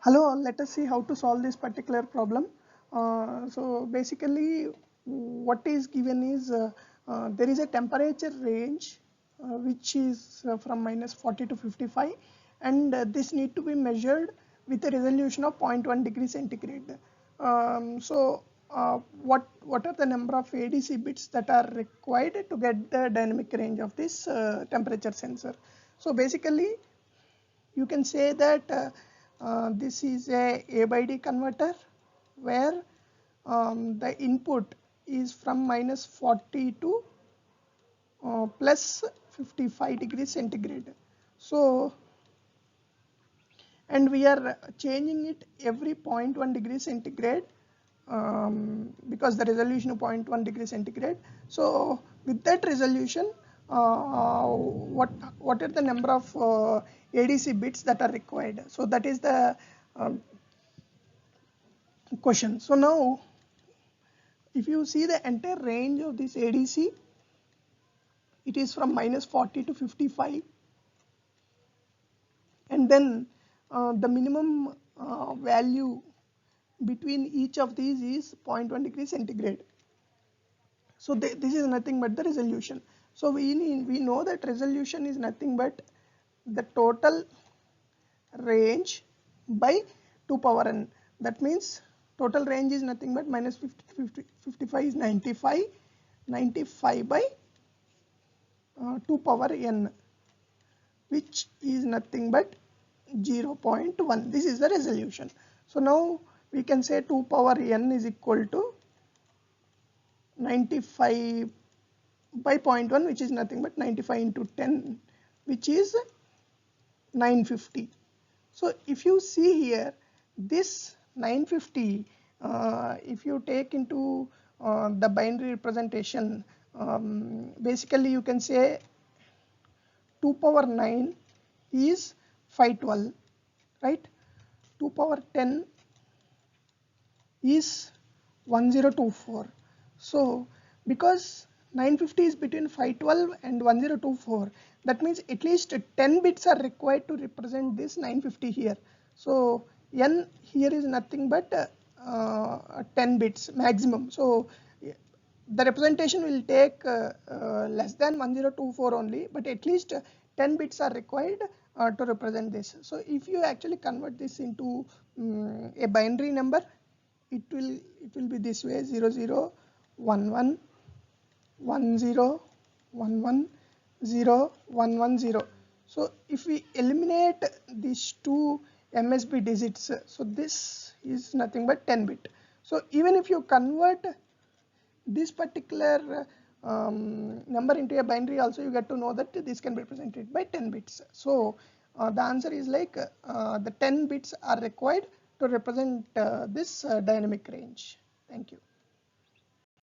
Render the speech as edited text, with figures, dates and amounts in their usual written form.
Hello, let us see how to solve this particular problem. So basically what is given is there is a temperature range which is from -40 to 55, and this need to be measured with a resolution of 0.1 degree centigrade. What are the number of ADC bits that are required to get the dynamic range of this temperature sensor? So basically you can say that this is a by D converter where the input is from -40 to plus 55 degrees centigrade. So, and we are changing it every 0.1 degree centigrade because the resolution of 0.1 degree centigrade. So with that resolution, what are the number of ADC bits that are required? So that is the question. So now if you see the entire range of this ADC, it is from -40 to 55, and then the minimum value between each of these is 0.1 degree centigrade. So this is nothing but the resolution. So we know that resolution is nothing but the total range by 2 power n. That means total range is nothing but -55 is 95, 95 by 2 power n, which is nothing but 0.1. This is the resolution. So now we can say 2 power n is equal to 95 by 0.1, which is nothing but 95 into 10, which is 950. So if you see here, this 950, if you take into the binary representation, basically you can say 2 power 9 is 512, right? 2 power 10 is 1024. So because 950 is between 512 and 1024, that means at least 10 bits are required to represent this 950 here. So n here is nothing but 10 bits maximum. So the representation will take less than 1024 only, but at least 10 bits are required to represent this. So if you actually convert this into a binary number, it will be this way: 00 11 10 11 0 110. So if we eliminate these two MSB digits, so this is nothing but 10 bit. So even if you convert this particular number into a binary also, you get to know that this can be represented by 10 bits. So the answer is like the 10 bits are required to represent this dynamic range. Thank you.